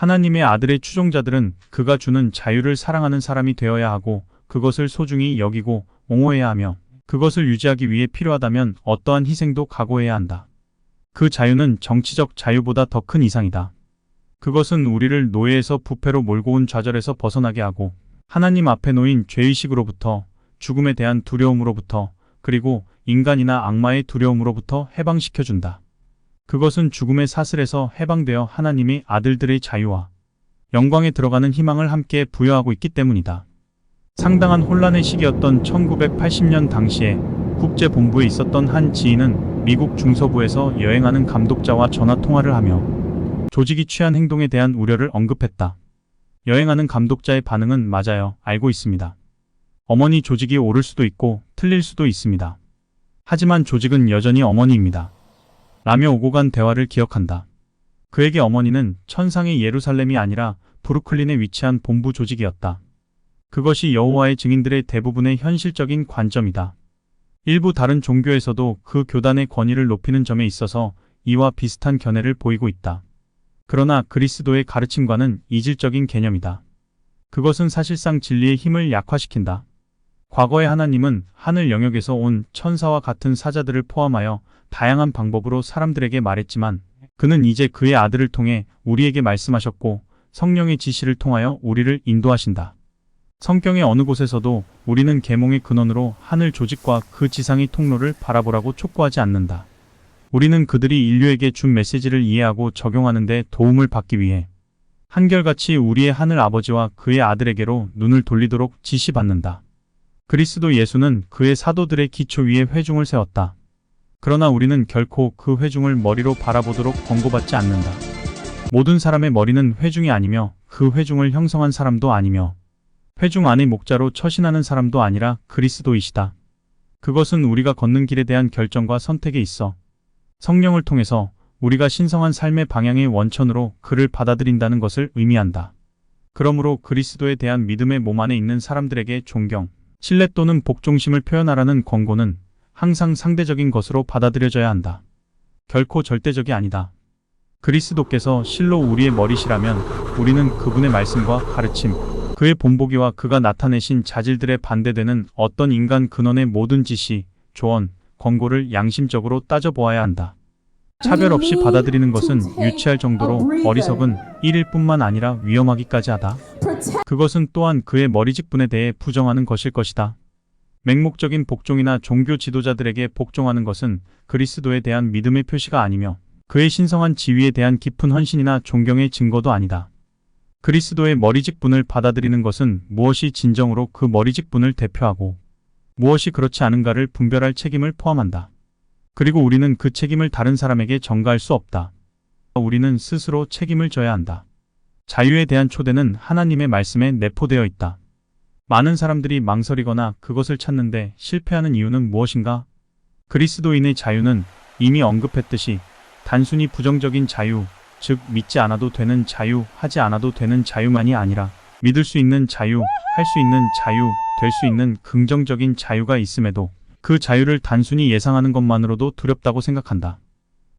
하나님의 아들의 추종자들은 그가 주는 자유를 사랑하는 사람이 되어야 하고 그것을 소중히 여기고 옹호해야 하며 그것을 유지하기 위해 필요하다면 어떠한 희생도 각오해야 한다. 그 자유는 정치적 자유보다 더 큰 이상이다. 그것은 우리를 노예에서 부패로 몰고 온 좌절에서 벗어나게 하고 하나님 앞에 놓인 죄의식으로부터, 죽음에 대한 두려움으로부터, 그리고 인간이나 악마의 두려움으로부터 해방시켜준다. 그것은 죽음의 사슬에서 해방되어 하나님의 아들들의 자유와 영광에 들어가는 희망을 함께 부여하고 있기 때문이다. 상당한 혼란의 시기였던 1980년 당시에 국제본부에 있었던 한 지인은 미국 중서부에서 여행하는 감독자와 전화통화를 하며 조직이 취한 행동에 대한 우려를 언급했다. 여행하는 감독자의 반응은 맞아요. 알고 있습니다. 어머니 조직이 옳을 수도 있고 틀릴 수도 있습니다. 하지만 조직은 여전히 어머니입니다. 라며 오고 간 대화를 기억한다. 그에게 어머니는 천상의 예루살렘이 아니라 브루클린에 위치한 본부 조직이었다. 그것이 여호와의 증인들의 대부분의 현실적인 관점이다. 일부 다른 종교에서도 그 교단의 권위를 높이는 점에 있어서 이와 비슷한 견해를 보이고 있다. 그러나 그리스도의 가르침과는 이질적인 개념이다. 그것은 사실상 진리의 힘을 약화시킨다. 과거의 하나님은 하늘 영역에서 온 천사와 같은 사자들을 포함하여 다양한 방법으로 사람들에게 말했지만 그는 이제 그의 아들을 통해 우리에게 말씀하셨고 성령의 지시를 통하여 우리를 인도하신다. 성경의 어느 곳에서도 우리는 계몽의 근원으로 하늘 조직과 그 지상의 통로를 바라보라고 촉구하지 않는다. 우리는 그들이 인류에게 준 메시지를 이해하고 적용하는 데 도움을 받기 위해 한결같이 우리의 하늘 아버지와 그의 아들에게로 눈을 돌리도록 지시받는다. 그리스도 예수는 그의 사도들의 기초 위에 회중을 세웠다. 그러나 우리는 결코 그 회중을 머리로 바라보도록 권고받지 않는다. 모든 사람의 머리는 회중이 아니며 그 회중을 형성한 사람도 아니며 회중 안의 목자로 처신하는 사람도 아니라 그리스도이시다. 그것은 우리가 걷는 길에 대한 결정과 선택에 있어 성령을 통해서 우리가 신성한 삶의 방향의 원천으로 그를 받아들인다는 것을 의미한다. 그러므로 그리스도에 대한 믿음의 몸 안에 있는 사람들에게 존경, 신뢰 또는 복종심을 표현하라는 권고는 항상 상대적인 것으로 받아들여져야 한다. 결코 절대적이 아니다. 그리스도께서 실로 우리의 머리시라면 우리는 그분의 말씀과 가르침, 그의 본보기와 그가 나타내신 자질들에 반대되는 어떤 인간 근원의 모든 지시, 조언, 권고를 양심적으로 따져보아야 한다. 차별 없이 받아들이는 것은 유치할 정도로 어리석은 일일 뿐만 아니라 위험하기까지 하다. 그것은 또한 그의 머리직분에 대해 부정하는 것일 것이다. 맹목적인 복종이나 종교 지도자들에게 복종하는 것은 그리스도에 대한 믿음의 표시가 아니며 그의 신성한 지위에 대한 깊은 헌신이나 존경의 증거도 아니다. 그리스도의 머리직분을 받아들이는 것은 무엇이 진정으로 그 머리직분을 대표하고 무엇이 그렇지 않은가를 분별할 책임을 포함한다. 그리고 우리는 그 책임을 다른 사람에게 전가할 수 없다. 우리는 스스로 책임을 져야 한다. 자유에 대한 초대는 하나님의 말씀에 내포되어 있다. 많은 사람들이 망설이거나 그것을 찾는데 실패하는 이유는 무엇인가? 그리스도인의 자유는 이미 언급했듯이 단순히 부정적인 자유, 즉 믿지 않아도 되는 자유, 하지 않아도 되는 자유만이 아니라 믿을 수 있는 자유, 할 수 있는 자유, 될 수 있는 긍정적인 자유가 있음에도 그 자유를 단순히 예상하는 것만으로도 두렵다고 생각한다.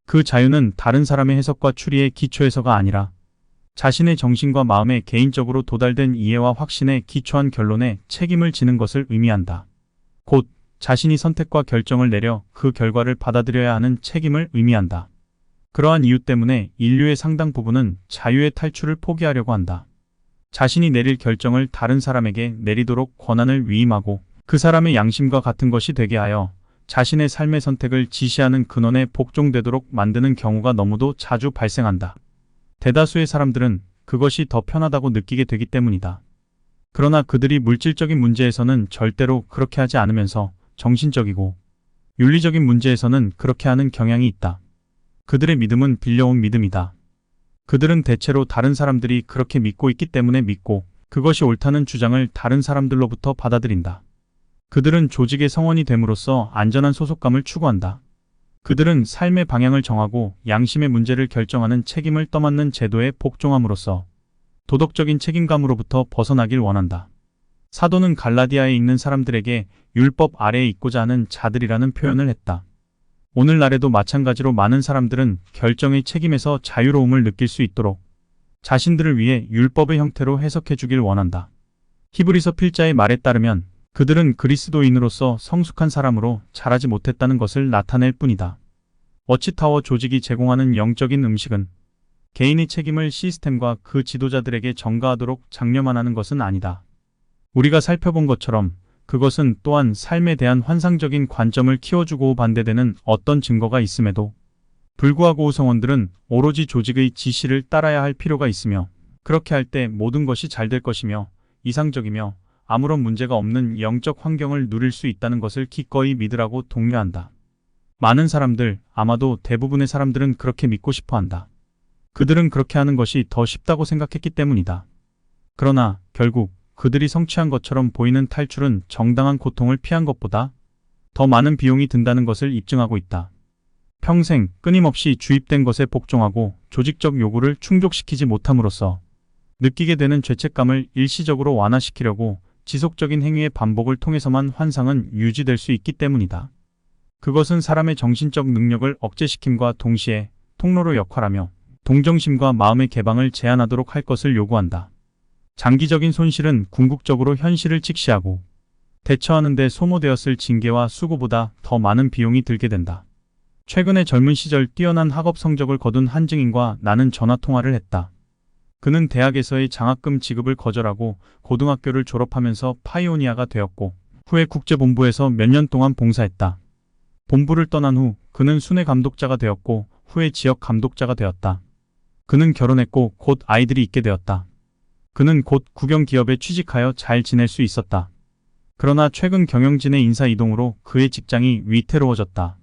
그 자유는 다른 사람의 해석과 추리의 기초에서가 아니라 자신의 정신과 마음에 개인적으로 도달된 이해와 확신에 기초한 결론에 책임을 지는 것을 의미한다. 곧 자신이 선택과 결정을 내려 그 결과를 받아들여야 하는 책임을 의미한다. 그러한 이유 때문에 인류의 상당 부분은 자유의 탈출을 포기하려고 한다. 자신이 내릴 결정을 다른 사람에게 내리도록 권한을 위임하고 그 사람의 양심과 같은 것이 되게 하여 자신의 삶의 선택을 지시하는 근원에 복종되도록 만드는 경우가 너무도 자주 발생한다. 대다수의 사람들은 그것이 더 편하다고 느끼게 되기 때문이다. 그러나 그들이 물질적인 문제에서는 절대로 그렇게 하지 않으면서 정신적이고 윤리적인 문제에서는 그렇게 하는 경향이 있다. 그들의 믿음은 빌려온 믿음이다. 그들은 대체로 다른 사람들이 그렇게 믿고 있기 때문에 믿고 그것이 옳다는 주장을 다른 사람들로부터 받아들인다. 그들은 조직의 성원이 됨으로써 안전한 소속감을 추구한다. 그들은 삶의 방향을 정하고 양심의 문제를 결정하는 책임을 떠맡는 제도에 복종함으로써 도덕적인 책임감으로부터 벗어나길 원한다. 사도는 갈라디아에 있는 사람들에게 율법 아래에 있고자 하는 자들이라는 표현을 했다. 오늘날에도 마찬가지로 많은 사람들은 결정의 책임에서 자유로움을 느낄 수 있도록 자신들을 위해 율법의 형태로 해석해 주길 원한다. 히브리서 필자의 말에 따르면 그들은 그리스도인으로서 성숙한 사람으로 자라지 못했다는 것을 나타낼 뿐이다. 워치타워 조직이 제공하는 영적인 음식은 개인의 책임을 시스템과 그 지도자들에게 전가하도록 장려만 하는 것은 아니다. 우리가 살펴본 것처럼 그것은 또한 삶에 대한 환상적인 관점을 키워주고 반대되는 어떤 증거가 있음에도 불구하고 구성원들은 오로지 조직의 지시를 따라야 할 필요가 있으며, 그렇게 할 때 모든 것이 잘 될 것이며 이상적이며 아무런 문제가 없는 영적 환경을 누릴 수 있다는 것을 기꺼이 믿으라고 독려한다. 많은 사람들, 아마도 대부분의 사람들은 그렇게 믿고 싶어 한다. 그들은 그렇게 하는 것이 더 쉽다고 생각했기 때문이다. 그러나 결국 그들이 성취한 것처럼 보이는 탈출은 정당한 고통을 피한 것보다 더 많은 비용이 든다는 것을 입증하고 있다. 평생 끊임없이 주입된 것에 복종하고 조직적 요구를 충족시키지 못함으로써 느끼게 되는 죄책감을 일시적으로 완화시키려고 지속적인 행위의 반복을 통해서만 환상은 유지될 수 있기 때문이다. 그것은 사람의 정신적 능력을 억제시킴과 동시에 통로로 역할하며 동정심과 마음의 개방을 제한하도록 할 것을 요구한다. 장기적인 손실은 궁극적으로 현실을 직시하고 대처하는 데 소모되었을 징계와 수고보다 더 많은 비용이 들게 된다. 최근에 젊은 시절 뛰어난 학업 성적을 거둔 한 증인과 나는 전화통화를 했다. 그는 대학에서의 장학금 지급을 거절하고 고등학교를 졸업하면서 파이오니아가 되었고 후에 국제본부에서 몇 년 동안 봉사했다. 본부를 떠난 후 그는 순회 감독자가 되었고 후에 지역 감독자가 되었다. 그는 결혼했고 곧 아이들이 있게 되었다. 그는 곧 국영기업에 취직하여 잘 지낼 수 있었다. 그러나 최근 경영진의 인사 이동으로 그의 직장이 위태로워졌다.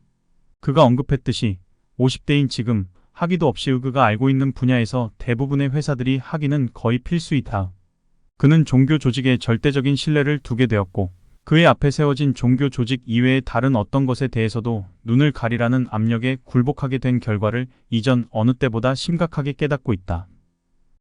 그가 언급했듯이 50대인 지금 학위도 없이 그가 알고 있는 분야에서 대부분의 회사들이 학위는 거의 필수이다. 그는 종교 조직에 절대적인 신뢰를 두게 되었고 그의 앞에 세워진 종교 조직 이외의 다른 어떤 것에 대해서도 눈을 가리라는 압력에 굴복하게 된 결과를 이전 어느 때보다 심각하게 깨닫고 있다.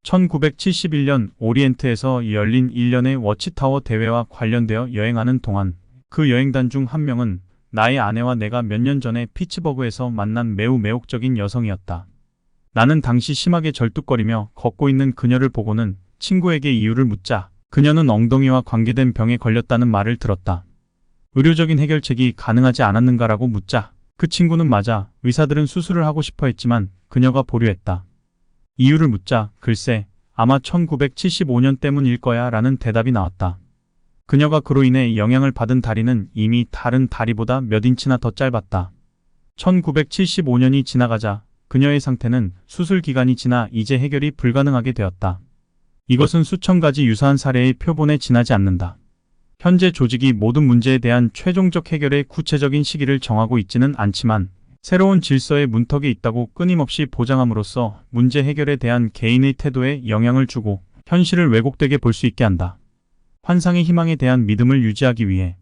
1971년 오리엔트에서 열린 1년의 워치타워 대회와 관련되어 여행하는 동안 그 여행단 중 한 명은 나의 아내와 내가 몇 년 전에 피츠버그에서 만난 매우 매혹적인 여성이었다. 나는 당시 심하게 절뚝거리며 걷고 있는 그녀를 보고는 친구에게 이유를 묻자 그녀는 엉덩이와 관계된 병에 걸렸다는 말을 들었다. 의료적인 해결책이 가능하지 않았는가라고 묻자 그 친구는 맞아 의사들은 수술을 하고 싶어 했지만 그녀가 보류했다. 이유를 묻자 글쎄 아마 1975년 때문일 거야 라는 대답이 나왔다. 그녀가 그로 인해 영향을 받은 다리는 이미 다른 다리보다 몇 인치나 더 짧았다. 1975년이 지나가자 그녀의 상태는 수술 기간이 지나 이제 해결이 불가능하게 되었다. 이것은 수천 가지 유사한 사례의 표본에 지나지 않는다. 현재 조직이 모든 문제에 대한 최종적 해결의 구체적인 시기를 정하고 있지는 않지만 새로운 질서의 문턱에 있다고 끊임없이 보장함으로써 문제 해결에 대한 개인의 태도에 영향을 주고 현실을 왜곡되게 볼 수 있게 한다. 환상의 희망에 대한 믿음을 유지하기 위해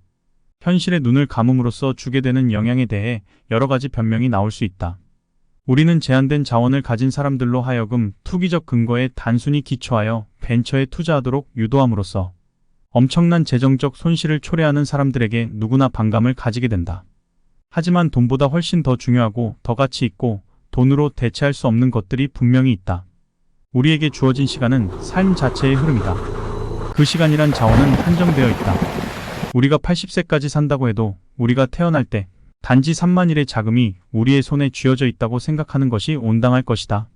현실의 눈을 감음으로써 주게 되는 영향에 대해 여러 가지 변명이 나올 수 있다. 우리는 제한된 자원을 가진 사람들로 하여금 투기적 근거에 단순히 기초하여 벤처에 투자하도록 유도함으로써 엄청난 재정적 손실을 초래하는 사람들에게 누구나 반감을 가지게 된다. 하지만 돈보다 훨씬 더 중요하고 더 가치 있고 돈으로 대체할 수 없는 것들이 분명히 있다. 우리에게 주어진 시간은 삶 자체의 흐름이다. 그 시간이란 자원은 한정되어 있다. 우리가 80세까지 산다고 해도 우리가 태어날 때 단지 3만일의 자금이 우리의 손에 쥐어져 있다고 생각하는 것이 온당할 것이다.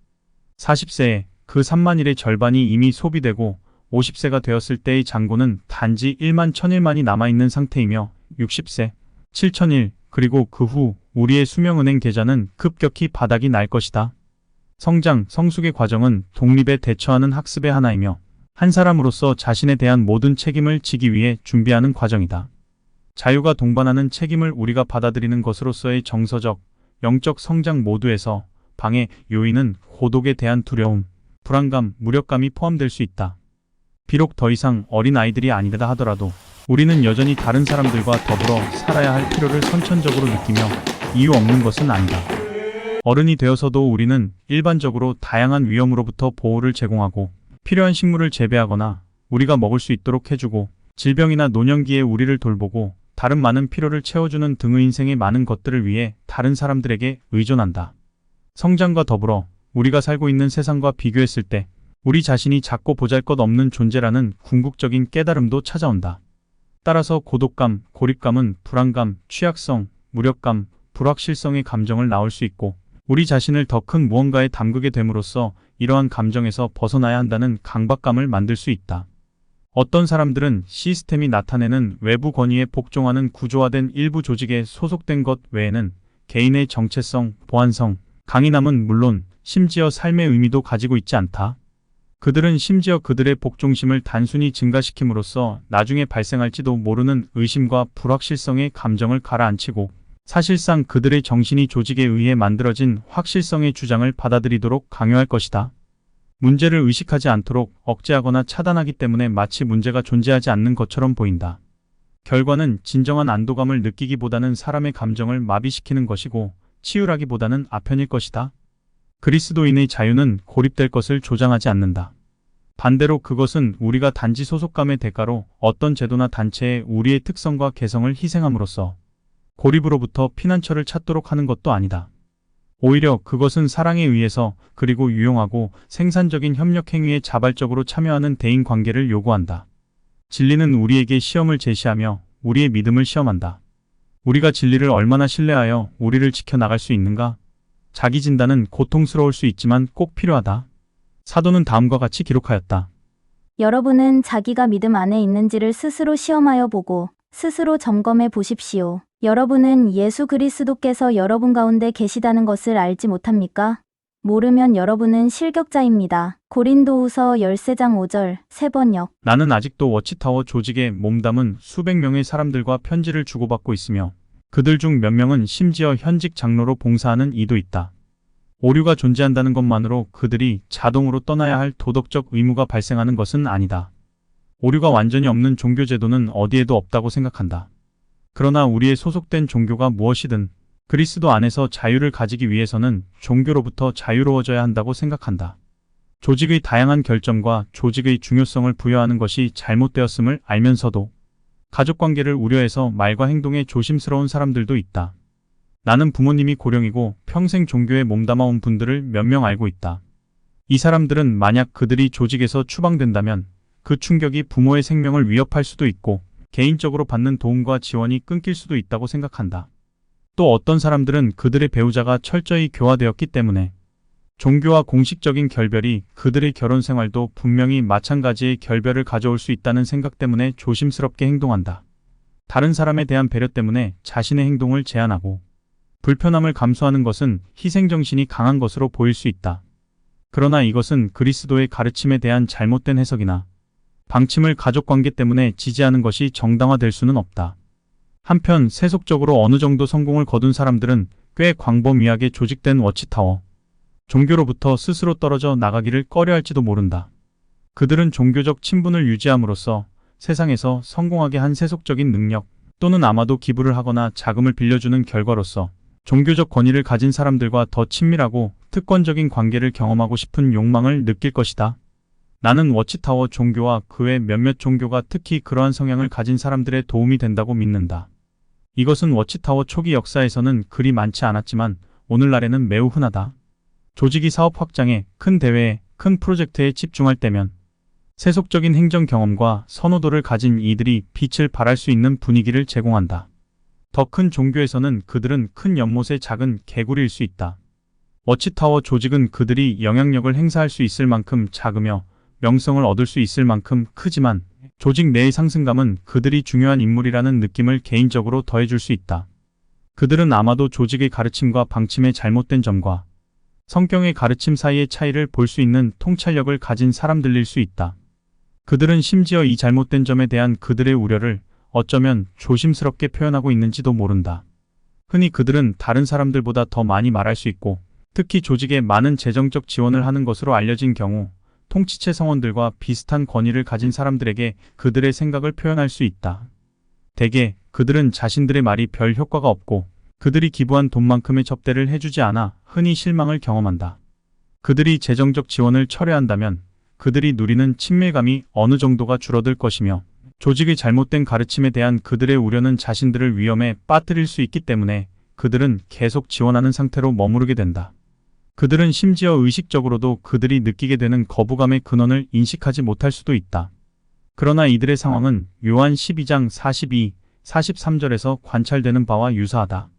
40세에 그 3만일의 절반이 이미 소비되고 50세가 되었을 때의 잔고는 단지 1만 1001만이 남아있는 상태이며 60세, 7001, 그리고 그 후 우리의 수명은행 계좌는 급격히 바닥이 날 것이다. 성장, 성숙의 과정은 독립에 대처하는 학습의 하나이며 한 사람으로서 자신에 대한 모든 책임을 지기 위해 준비하는 과정이다. 자유가 동반하는 책임을 우리가 받아들이는 것으로서의 정서적, 영적 성장 모두에서 방해, 요인은 고독에 대한 두려움, 불안감, 무력감이 포함될 수 있다. 비록 더 이상 어린 아이들이 아니다 하더라도 우리는 여전히 다른 사람들과 더불어 살아야 할 필요를 선천적으로 느끼며 이유 없는 것은 아니다. 어른이 되어서도 우리는 일반적으로 다양한 위험으로부터 보호를 제공하고 필요한 식물을 재배하거나 우리가 먹을 수 있도록 해주고 질병이나 노년기에 우리를 돌보고 다른 많은 필요를 채워주는 등의 인생의 많은 것들을 위해 다른 사람들에게 의존한다. 성장과 더불어 우리가 살고 있는 세상과 비교했을 때 우리 자신이 작고 보잘것없는 존재라는 궁극적인 깨달음도 찾아온다. 따라서 고독감, 고립감은 불안감, 취약성, 무력감, 불확실성의 감정을 낳을 수 있고 우리 자신을 더 큰 무언가에 담그게 됨으로써 이러한 감정에서 벗어나야 한다는 강박감을 만들 수 있다. 어떤 사람들은 시스템이 나타내는 외부 권위에 복종하는 구조화된 일부 조직에 소속된 것 외에는 개인의 정체성, 보안성, 강인함은 물론 심지어 삶의 의미도 가지고 있지 않다. 그들은 심지어 그들의 복종심을 단순히 증가시킴으로써 나중에 발생할지도 모르는 의심과 불확실성의 감정을 가라앉히고 사실상 그들의 정신이 조직에 의해 만들어진 확실성의 주장을 받아들이도록 강요할 것이다. 문제를 의식하지 않도록 억제하거나 차단하기 때문에 마치 문제가 존재하지 않는 것처럼 보인다. 결과는 진정한 안도감을 느끼기보다는 사람의 감정을 마비시키는 것이고 치유라기보다는 아편일 것이다. 그리스도인의 자유는 고립될 것을 조장하지 않는다. 반대로 그것은 우리가 단지 소속감의 대가로 어떤 제도나 단체에 우리의 특성과 개성을 희생함으로써 고립으로부터 피난처를 찾도록 하는 것도 아니다. 오히려 그것은 사랑에 의해서 그리고 유용하고 생산적인 협력 행위에 자발적으로 참여하는 대인 관계를 요구한다. 진리는 우리에게 시험을 제시하며 우리의 믿음을 시험한다. 우리가 진리를 얼마나 신뢰하여 우리를 지켜나갈 수 있는가? 자기 진단은 고통스러울 수 있지만 꼭 필요하다. 사도는 다음과 같이 기록하였다. 여러분은 자기가 믿음 안에 있는지를 스스로 시험하여 보고 스스로 점검해 보십시오. 여러분은 예수 그리스도께서 여러분 가운데 계시다는 것을 알지 못합니까? 모르면 여러분은 실격자입니다. 고린도후서 13장 5절 세번역. 나는 아직도 워치타워 조직에 몸담은 수백 명의 사람들과 편지를 주고받고 있으며 그들 중 몇 명은 심지어 현직 장로로 봉사하는 이도 있다. 오류가 존재한다는 것만으로 그들이 자동으로 떠나야 할 도덕적 의무가 발생하는 것은 아니다. 오류가 완전히 없는 종교제도는 어디에도 없다고 생각한다. 그러나 우리의 소속된 종교가 무엇이든 그리스도 안에서 자유를 가지기 위해서는 종교로부터 자유로워져야 한다고 생각한다. 조직의 다양한 결점과 조직의 중요성을 부여하는 것이 잘못되었음을 알면서도 가족관계를 우려해서 말과 행동에 조심스러운 사람들도 있다. 나는 부모님이 고령이고 평생 종교에 몸담아온 분들을 몇 명 알고 있다. 이 사람들은 만약 그들이 조직에서 추방된다면 그 충격이 부모의 생명을 위협할 수도 있고 개인적으로 받는 도움과 지원이 끊길 수도 있다고 생각한다. 또 어떤 사람들은 그들의 배우자가 철저히 교화되었기 때문에 종교와 공식적인 결별이 그들의 결혼 생활도 분명히 마찬가지의 결별을 가져올 수 있다는 생각 때문에 조심스럽게 행동한다. 다른 사람에 대한 배려 때문에 자신의 행동을 제한하고 불편함을 감수하는 것은 희생정신이 강한 것으로 보일 수 있다. 그러나 이것은 그리스도의 가르침에 대한 잘못된 해석이나 방침을 가족관계 때문에 지지하는 것이 정당화될 수는 없다. 한편 세속적으로 어느 정도 성공을 거둔 사람들은 꽤 광범위하게 조직된 워치타워, 종교로부터 스스로 떨어져 나가기를 꺼려할지도 모른다. 그들은 종교적 친분을 유지함으로써 세상에서 성공하게 한 세속적인 능력 또는 아마도 기부를 하거나 자금을 빌려주는 결과로서 종교적 권위를 가진 사람들과 더 친밀하고 특권적인 관계를 경험하고 싶은 욕망을 느낄 것이다. 나는 워치타워 종교와 그 외 몇몇 종교가 특히 그러한 성향을 가진 사람들의 도움이 된다고 믿는다. 이것은 워치타워 초기 역사에서는 그리 많지 않았지만 오늘날에는 매우 흔하다. 조직이 사업 확장에, 큰 대회에, 큰 프로젝트에 집중할 때면 세속적인 행정 경험과 선호도를 가진 이들이 빛을 발할 수 있는 분위기를 제공한다. 더 큰 종교에서는 그들은 큰 연못의 작은 개구리일 수 있다. 워치타워 조직은 그들이 영향력을 행사할 수 있을 만큼 작으며 명성을 얻을 수 있을 만큼 크지만 조직 내의 상승감은 그들이 중요한 인물이라는 느낌을 개인적으로 더해줄 수 있다. 그들은 아마도 조직의 가르침과 방침의 잘못된 점과 성경의 가르침 사이의 차이를 볼 수 있는 통찰력을 가진 사람들일 수 있다. 그들은 심지어 이 잘못된 점에 대한 그들의 우려를 어쩌면 조심스럽게 표현하고 있는지도 모른다. 흔히 그들은 다른 사람들보다 더 많이 말할 수 있고 특히 조직에 많은 재정적 지원을 하는 것으로 알려진 경우 통치체 성원들과 비슷한 권위를 가진 사람들에게 그들의 생각을 표현할 수 있다. 대개 그들은 자신들의 말이 별 효과가 없고 그들이 기부한 돈만큼의 접대를 해주지 않아 흔히 실망을 경험한다. 그들이 재정적 지원을 철회한다면 그들이 누리는 친밀감이 어느 정도가 줄어들 것이며 조직의 잘못된 가르침에 대한 그들의 우려는 자신들을 위험에 빠뜨릴 수 있기 때문에 그들은 계속 지원하는 상태로 머무르게 된다. 그들은 심지어 의식적으로도 그들이 느끼게 되는 거부감의 근원을 인식하지 못할 수도 있다. 그러나 이들의 상황은 요한 12장 42, 43절에서 관찰되는 바와 유사하다.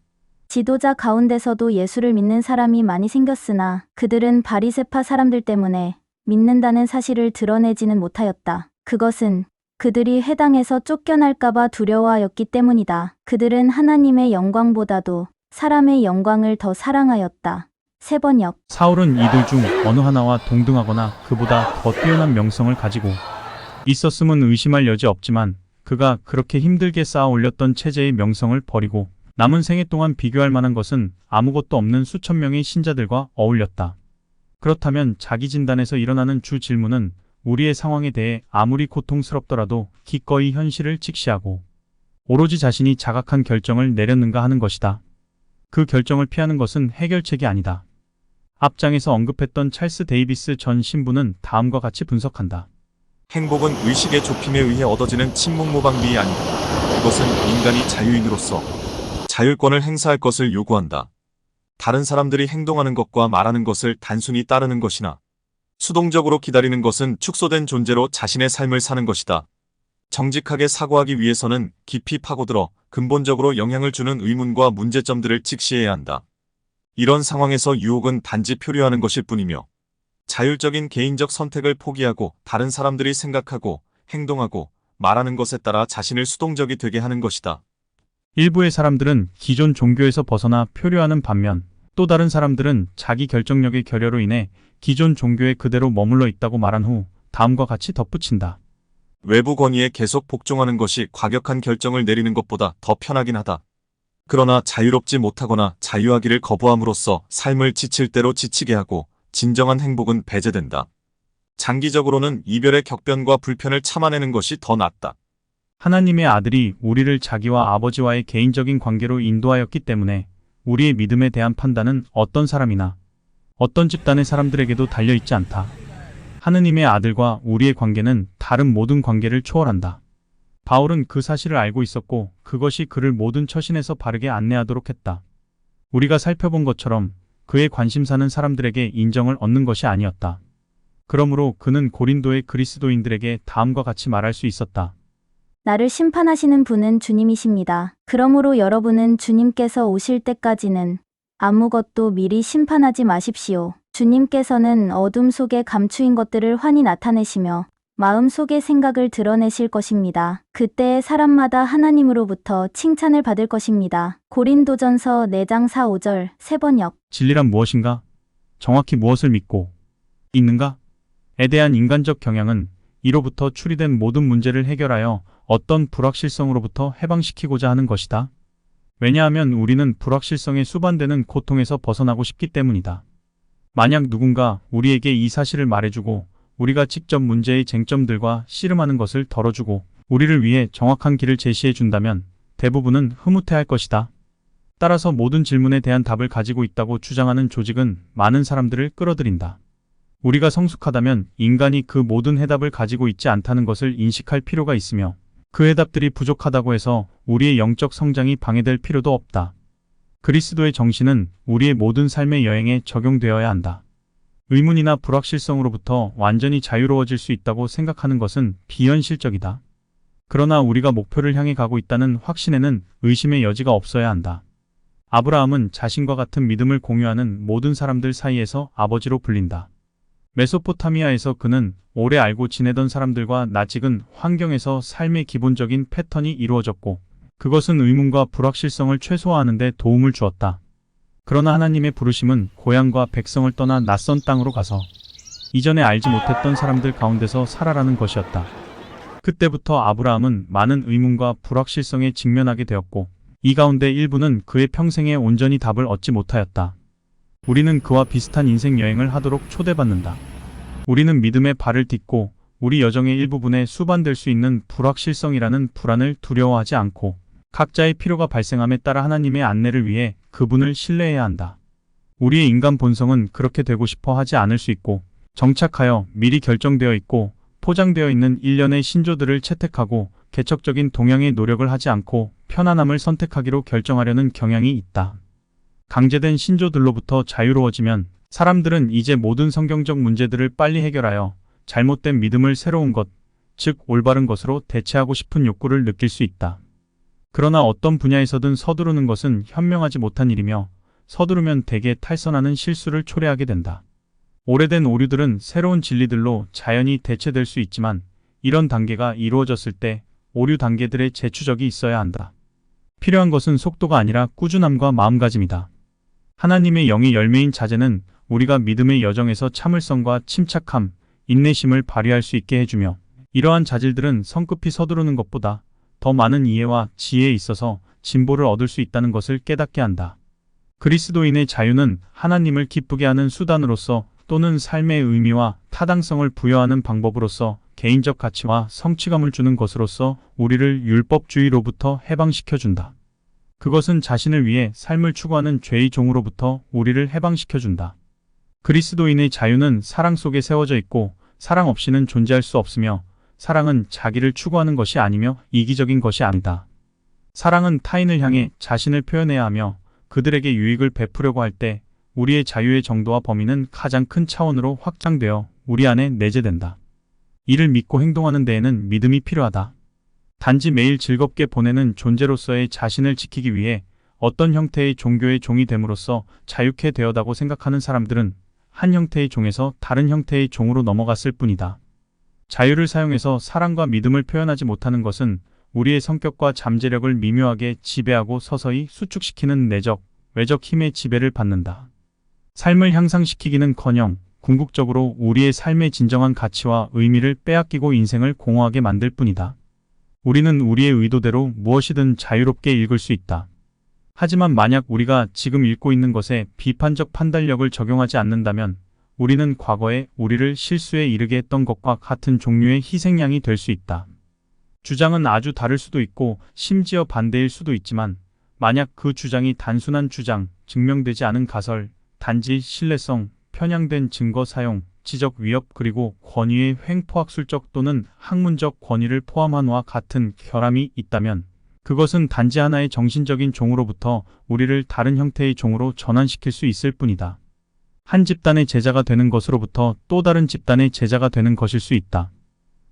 지도자 가운데서도 예수를 믿는 사람이 많이 생겼으나 그들은 바리새파 사람들 때문에 믿는다는 사실을 드러내지는 못하였다. 그것은 그들이 회당에서 쫓겨날까봐 두려워하였기 때문이다. 그들은 하나님의 영광보다도 사람의 영광을 더 사랑하였다. 세번역. 사울은 이들 중 어느 하나와 동등하거나 그보다 더 뛰어난 명성을 가지고 있었음은 의심할 여지 없지만 그가 그렇게 힘들게 쌓아 올렸던 체제의 명성을 버리고 남은 생애 동안 비교할 만한 것은 아무것도 없는 수천 명의 신자들과 어울렸다. 그렇다면 자기 진단에서 일어나는 주 질문은 우리의 상황에 대해 아무리 고통스럽더라도 기꺼이 현실을 직시하고 오로지 자신이 자각한 결정을 내렸는가 하는 것이다. 그 결정을 피하는 것은 해결책이 아니다. 앞장에서 언급했던 찰스 데이비스 전 신부는 다음과 같이 분석한다. 행복은 의식의 좁힘에 의해 얻어지는 침묵무방비이 아니다. 그것은 인간이 자유인으로서 자율권을 행사할 것을 요구한다. 다른 사람들이 행동하는 것과 말하는 것을 단순히 따르는 것이나 수동적으로 기다리는 것은 축소된 존재로 자신의 삶을 사는 것이다. 정직하게 사고하기 위해서는 깊이 파고들어 근본적으로 영향을 주는 의문과 문제점들을 직시해야 한다. 이런 상황에서 유혹은 단지 표류하는 것일 뿐이며 자율적인 개인적 선택을 포기하고 다른 사람들이 생각하고 행동하고 말하는 것에 따라 자신을 수동적이 되게 하는 것이다. 일부의 사람들은 기존 종교에서 벗어나 표류하는 반면 또 다른 사람들은 자기 결정력의 결여로 인해 기존 종교에 그대로 머물러 있다고 말한 후 다음과 같이 덧붙인다. 외부 권위에 계속 복종하는 것이 과격한 결정을 내리는 것보다 더 편하긴 하다. 그러나 자유롭지 못하거나 자유하기를 거부함으로써 삶을 지칠 대로 지치게 하고 진정한 행복은 배제된다. 장기적으로는 이별의 격변과 불편을 참아내는 것이 더 낫다. 하나님의 아들이 우리를 자기와 아버지와의 개인적인 관계로 인도하였기 때문에 우리의 믿음에 대한 판단은 어떤 사람이나 어떤 집단의 사람들에게도 달려있지 않다. 하느님의 아들과 우리의 관계는 다른 모든 관계를 초월한다. 바울은 그 사실을 알고 있었고 그것이 그를 모든 처신에서 바르게 안내하도록 했다. 우리가 살펴본 것처럼 그의 관심사는 사람들에게 인정을 얻는 것이 아니었다. 그러므로 그는 고린도의 그리스도인들에게 다음과 같이 말할 수 있었다. 나를 심판하시는 분은 주님이십니다. 그러므로 여러분은 주님께서 오실 때까지는 아무것도 미리 심판하지 마십시오. 주님께서는 어둠 속에 감추인 것들을 환히 나타내시며 마음 속의 생각을 드러내실 것입니다. 그때에 사람마다 하나님으로부터 칭찬을 받을 것입니다. 고린도전서 4장 4, 5절 세번역. 진리란 무엇인가? 정확히 무엇을 믿고 있는가? 에 대한 인간적 경향은 이로부터 추리된 모든 문제를 해결하여 어떤 불확실성으로부터 해방시키고자 하는 것이다. 왜냐하면 우리는 불확실성에 수반되는 고통에서 벗어나고 싶기 때문이다. 만약 누군가 우리에게 이 사실을 말해주고 우리가 직접 문제의 쟁점들과 씨름하는 것을 덜어주고 우리를 위해 정확한 길을 제시해 준다면 대부분은 흐뭇해할 것이다. 따라서 모든 질문에 대한 답을 가지고 있다고 주장하는 조직은 많은 사람들을 끌어들인다. 우리가 성숙하다면 인간이 그 모든 해답을 가지고 있지 않다는 것을 인식할 필요가 있으며 그 해답들이 부족하다고 해서 우리의 영적 성장이 방해될 필요도 없다. 그리스도의 정신은 우리의 모든 삶의 여행에 적용되어야 한다. 의문이나 불확실성으로부터 완전히 자유로워질 수 있다고 생각하는 것은 비현실적이다. 그러나 우리가 목표를 향해 가고 있다는 확신에는 의심의 여지가 없어야 한다. 아브라함은 자신과 같은 믿음을 공유하는 모든 사람들 사이에서 아버지로 불린다. 메소포타미아에서 그는 오래 알고 지내던 사람들과 낯익은 환경에서 삶의 기본적인 패턴이 이루어졌고 그것은 의문과 불확실성을 최소화하는 데 도움을 주었다. 그러나 하나님의 부르심은 고향과 백성을 떠나 낯선 땅으로 가서 이전에 알지 못했던 사람들 가운데서 살아라는 것이었다. 그때부터 아브라함은 많은 의문과 불확실성에 직면하게 되었고 이 가운데 일부는 그의 평생에 온전히 답을 얻지 못하였다. 우리는 그와 비슷한 인생 여행을 하도록 초대받는다. 우리는 믿음의 발을 딛고 우리 여정의 일부분에 수반될 수 있는 불확실성이라는 불안을 두려워하지 않고 각자의 필요가 발생함에 따라 하나님의 안내를 위해 그분을 신뢰해야 한다. 우리의 인간 본성은 그렇게 되고 싶어 하지 않을 수 있고 정착하여 미리 결정되어 있고 포장되어 있는 일련의 신조들을 채택하고 개척적인 동향의 노력을 하지 않고 편안함을 선택하기로 결정하려는 경향이 있다. 강제된 신조들로부터 자유로워지면 사람들은 이제 모든 성경적 문제들을 빨리 해결하여 잘못된 믿음을 새로운 것, 즉 올바른 것으로 대체하고 싶은 욕구를 느낄 수 있다. 그러나 어떤 분야에서든 서두르는 것은 현명하지 못한 일이며 서두르면 대개 탈선하는 실수를 초래하게 된다. 오래된 오류들은 새로운 진리들로 자연히 대체될 수 있지만 이런 단계가 이루어졌을 때 오류 단계들의 재추적이 있어야 한다. 필요한 것은 속도가 아니라 꾸준함과 마음가짐이다. 하나님의 영의 열매인 자제는 우리가 믿음의 여정에서 참을성과 침착함, 인내심을 발휘할 수 있게 해주며 이러한 자질들은 성급히 서두르는 것보다 더 많은 이해와 지혜에 있어서 진보를 얻을 수 있다는 것을 깨닫게 한다. 그리스도인의 자유는 하나님을 기쁘게 하는 수단으로서 또는 삶의 의미와 타당성을 부여하는 방법으로서 개인적 가치와 성취감을 주는 것으로서 우리를 율법주의로부터 해방시켜준다. 그것은 자신을 위해 삶을 추구하는 죄의 종으로부터 우리를 해방시켜준다. 그리스도인의 자유는 사랑 속에 세워져 있고 사랑 없이는 존재할 수 없으며 사랑은 자기를 추구하는 것이 아니며 이기적인 것이 아니다. 사랑은 타인을 향해 자신을 표현해야 하며 그들에게 유익을 베푸려고 할 때 우리의 자유의 정도와 범위는 가장 큰 차원으로 확장되어 우리 안에 내재된다. 이를 믿고 행동하는 데에는 믿음이 필요하다. 단지 매일 즐겁게 보내는 존재로서의 자신을 지키기 위해 어떤 형태의 종교의 종이 됨으로써 자유케 되었다고 생각하는 사람들은 한 형태의 종에서 다른 형태의 종으로 넘어갔을 뿐이다. 자유를 사용해서 사랑과 믿음을 표현하지 못하는 것은 우리의 성격과 잠재력을 미묘하게 지배하고 서서히 수축시키는 내적, 외적 힘의 지배를 받는다. 삶을 향상시키기는커녕 궁극적으로 우리의 삶의 진정한 가치와 의미를 빼앗기고 인생을 공허하게 만들 뿐이다. 우리는 우리의 의도대로 무엇이든 자유롭게 읽을 수 있다. 하지만 만약 우리가 지금 읽고 있는 것에 비판적 판단력을 적용하지 않는다면 우리는 과거에 우리를 실수에 이르게 했던 것과 같은 종류의 희생양이 될 수 있다. 주장은 아주 다를 수도 있고 심지어 반대일 수도 있지만 만약 그 주장이 단순한 주장, 증명되지 않은 가설, 단지 신뢰성, 편향된 증거 사용, 지적 위협 그리고 권위의 횡포학술적 또는 학문적 권위를 포함한와 같은 결함이 있다면 그것은 단지 하나의 정신적인 종으로부터 우리를 다른 형태의 종으로 전환시킬 수 있을 뿐이다. 한 집단의 제자가 되는 것으로부터 또 다른 집단의 제자가 되는 것일 수 있다.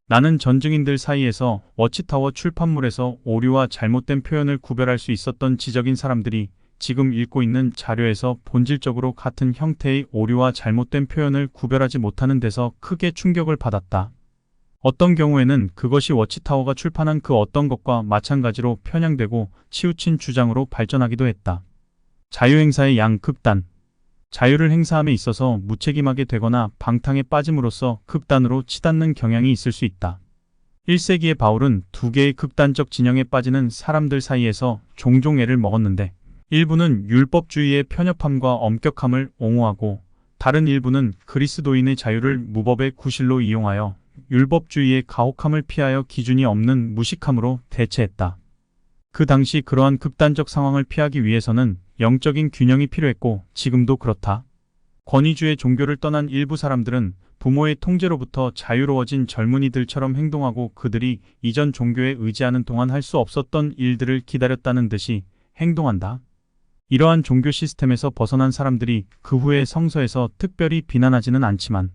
나는 전증인들 사이에서 워치타워 출판물에서 오류와 잘못된 표현을 구별할 수 있었던 지적인 사람들이 지금 읽고 있는 자료에서 본질적으로 같은 형태의 오류와 잘못된 표현을 구별하지 못하는 데서 크게 충격을 받았다. 어떤 경우에는 그것이 워치타워가 출판한 그 어떤 것과 마찬가지로 편향되고 치우친 주장으로 발전하기도 했다. 자유행사의 양극단. 자유를 행사함에 있어서 무책임하게 되거나 방탕에 빠짐으로써 극단으로 치닫는 경향이 있을 수 있다. 1세기의 바울은 두 개의 극단적 진영에 빠지는 사람들 사이에서 종종 애를 먹었는데 일부는 율법주의의 편협함과 엄격함을 옹호하고 다른 일부는 그리스도인의 자유를 무법의 구실로 이용하여 율법주의의 가혹함을 피하여 기준이 없는 무식함으로 대체했다. 그 당시 그러한 극단적 상황을 피하기 위해서는 영적인 균형이 필요했고 지금도 그렇다. 권위주의 종교를 떠난 일부 사람들은 부모의 통제로부터 자유로워진 젊은이들처럼 행동하고 그들이 이전 종교에 의지하는 동안 할 수 없었던 일들을 기다렸다는 듯이 행동한다. 이러한 종교 시스템에서 벗어난 사람들이 그 후에 성서에서 특별히 비난하지는 않지만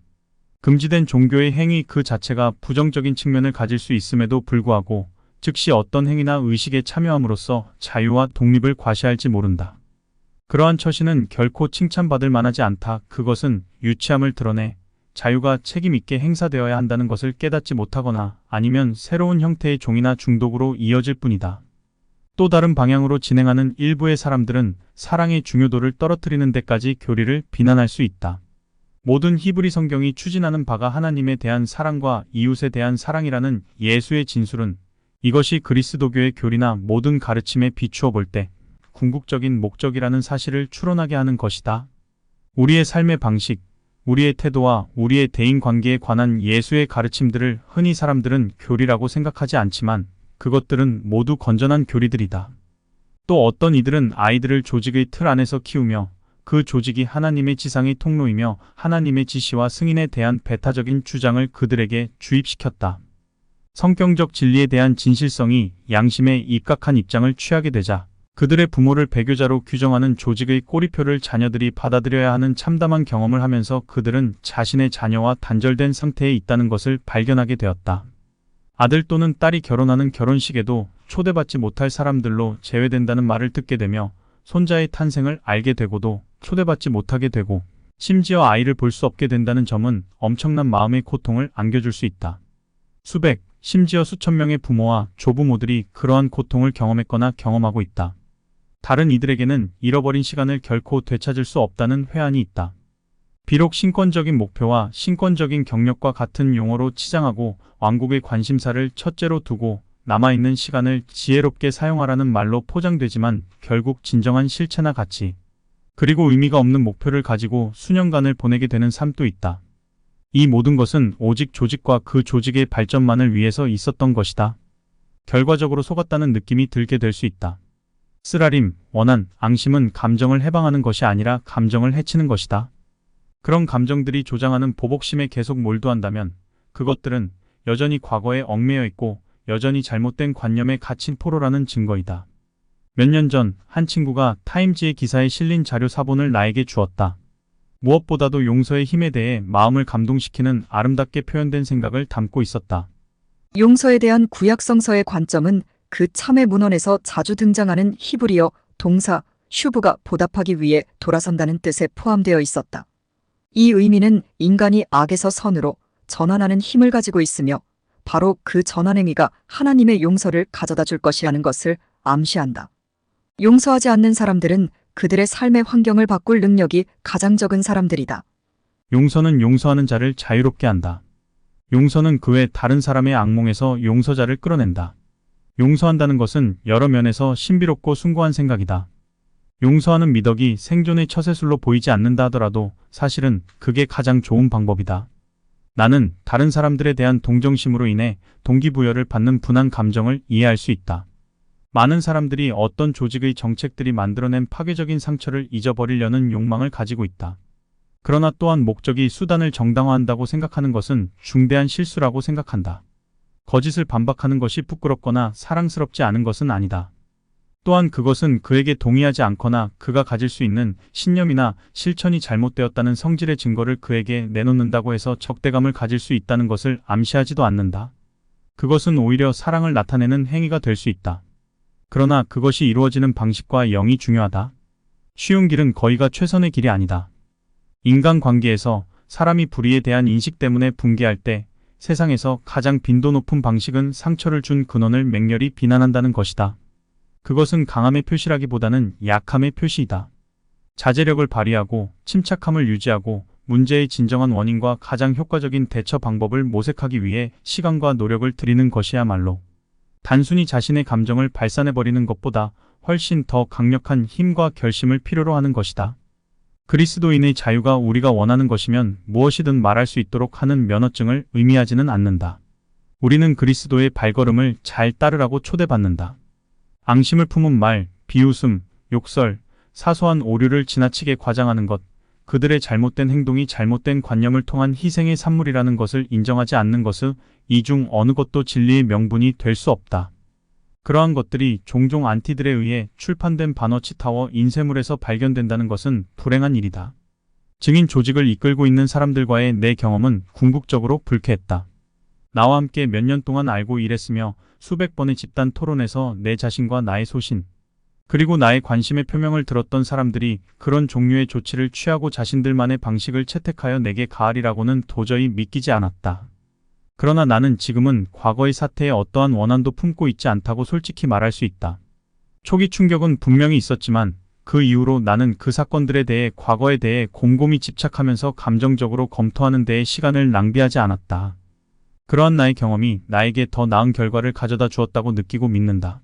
금지된 종교의 행위 그 자체가 부정적인 측면을 가질 수 있음에도 불구하고 즉시 어떤 행위나 의식에 참여함으로써 자유와 독립을 과시할지 모른다. 그러한 처신은 결코 칭찬받을 만하지 않다. 그것은 유치함을 드러내 자유가 책임있게 행사되어야 한다는 것을 깨닫지 못하거나 아니면 새로운 형태의 종이나 중독으로 이어질 뿐이다. 또 다른 방향으로 진행하는 일부의 사람들은 사랑의 중요도를 떨어뜨리는 데까지 교리를 비난할 수 있다. 모든 히브리 성경이 추진하는 바가 하나님에 대한 사랑과 이웃에 대한 사랑이라는 예수의 진술은 이것이 그리스도교의 교리나 모든 가르침에 비추어 볼 때 궁극적인 목적이라는 사실을 추론하게 하는 것이다. 우리의 삶의 방식, 우리의 태도와 우리의 대인관계에 관한 예수의 가르침들을 흔히 사람들은 교리라고 생각하지 않지만 그것들은 모두 건전한 교리들이다. 또 어떤 이들은 아이들을 조직의 틀 안에서 키우며 그 조직이 하나님의 지상의 통로이며 하나님의 지시와 승인에 대한 배타적인 주장을 그들에게 주입시켰다. 성경적 진리에 대한 진실성이 양심에 입각한 입장을 취하게 되자 그들의 부모를 배교자로 규정하는 조직의 꼬리표를 자녀들이 받아들여야 하는 참담한 경험을 하면서 그들은 자신의 자녀와 단절된 상태에 있다는 것을 발견하게 되었다. 아들 또는 딸이 결혼하는 결혼식에도 초대받지 못할 사람들로 제외된다는 말을 듣게 되며 손자의 탄생을 알게 되고도 초대받지 못하게 되고 심지어 아이를 볼 수 없게 된다는 점은 엄청난 마음의 고통을 안겨줄 수 있다. 수백, 심지어 수천 명의 부모와 조부모들이 그러한 고통을 경험했거나 경험하고 있다. 다른 이들에게는 잃어버린 시간을 결코 되찾을 수 없다는 회한이 있다. 비록 신권적인 목표와 신권적인 경력과 같은 용어로 치장하고 왕국의 관심사를 첫째로 두고 남아있는 시간을 지혜롭게 사용하라는 말로 포장되지만 결국 진정한 실체나 가치, 그리고 의미가 없는 목표를 가지고 수년간을 보내게 되는 삶도 있다. 이 모든 것은 오직 조직과 그 조직의 발전만을 위해서 있었던 것이다. 결과적으로 속았다는 느낌이 들게 될 수 있다. 쓰라림, 원한, 앙심은 감정을 해방하는 것이 아니라 감정을 해치는 것이다. 그런 감정들이 조장하는 보복심에 계속 몰두한다면 그것들은 여전히 과거에 얽매여 있고 여전히 잘못된 관념에 갇힌 포로라는 증거이다. 몇 년 전 한 친구가 타임지의 기사에 실린 자료 사본을 나에게 주었다. 무엇보다도 용서의 힘에 대해 마음을 감동시키는 아름답게 표현된 생각을 담고 있었다. 용서에 대한 구약 성서의 관점은 그 참회 문헌에서 자주 등장하는 히브리어 동사 슈브가 보답하기 위해 돌아선다는 뜻에 포함되어 있었다. 이 의미는 인간이 악에서 선으로 전환하는 힘을 가지고 있으며 바로 그 전환 행위가 하나님의 용서를 가져다 줄 것이라는 것을 암시한다. 용서하지 않는 사람들은 그들의 삶의 환경을 바꿀 능력이 가장 적은 사람들이다. 용서는 용서하는 자를 자유롭게 한다. 용서는 그 외 다른 사람의 악몽에서 용서자를 끌어낸다. 용서한다는 것은 여러 면에서 신비롭고 숭고한 생각이다. 용서하는 미덕이 생존의 처세술로 보이지 않는다 하더라도 사실은 그게 가장 좋은 방법이다. 나는 다른 사람들에 대한 동정심으로 인해 동기부여를 받는 분한 감정을 이해할 수 있다. 많은 사람들이 어떤 조직의 정책들이 만들어낸 파괴적인 상처를 잊어버리려는 욕망을 가지고 있다. 그러나 또한 목적이 수단을 정당화한다고 생각하는 것은 중대한 실수라고 생각한다. 거짓을 반박하는 것이 부끄럽거나 사랑스럽지 않은 것은 아니다. 또한 그것은 그에게 동의하지 않거나 그가 가질 수 있는 신념이나 실천이 잘못되었다는 성질의 증거를 그에게 내놓는다고 해서 적대감을 가질 수 있다는 것을 암시하지도 않는다. 그것은 오히려 사랑을 나타내는 행위가 될 수 있다. 그러나 그것이 이루어지는 방식과 영이 중요하다. 쉬운 길은 거의가 최선의 길이 아니다. 인간관계에서 사람이 불의에 대한 인식 때문에 붕괴할 때 세상에서 가장 빈도 높은 방식은 상처를 준 근원을 맹렬히 비난한다는 것이다. 그것은 강함의 표시라기보다는 약함의 표시이다. 자제력을 발휘하고 침착함을 유지하고 문제의 진정한 원인과 가장 효과적인 대처 방법을 모색하기 위해 시간과 노력을 들이는 것이야말로 단순히 자신의 감정을 발산해버리는 것보다 훨씬 더 강력한 힘과 결심을 필요로 하는 것이다. 그리스도인의 자유가 우리가 원하는 것이면 무엇이든 말할 수 있도록 하는 면허증을 의미하지는 않는다. 우리는 그리스도의 발걸음을 잘 따르라고 초대받는다. 앙심을 품은 말, 비웃음, 욕설, 사소한 오류를 지나치게 과장하는 것, 그들의 잘못된 행동이 잘못된 관념을 통한 희생의 산물이라는 것을 인정하지 않는 것은 이 중 어느 것도 진리의 명분이 될 수 없다. 그러한 것들이 종종 안티들에 의해 출판된 바너치 타워 인쇄물에서 발견된다는 것은 불행한 일이다. 증인 조직을 이끌고 있는 사람들과의 내 경험은 궁극적으로 불쾌했다. 나와 함께 몇 년 동안 알고 일했으며 수백 번의 집단 토론에서 내 자신과 나의 소신, 그리고 나의 관심의 표명을 들었던 사람들이 그런 종류의 조치를 취하고 자신들만의 방식을 채택하여 내게 가하리라고는 도저히 믿기지 않았다. 그러나 나는 지금은 과거의 사태에 어떠한 원한도 품고 있지 않다고 솔직히 말할 수 있다. 초기 충격은 분명히 있었지만 그 이후로 나는 그 사건들에 대해 과거에 대해 곰곰이 집착하면서 감정적으로 검토하는 데에 시간을 낭비하지 않았다. 그러한 나의 경험이 나에게 더 나은 결과를 가져다 주었다고 느끼고 믿는다.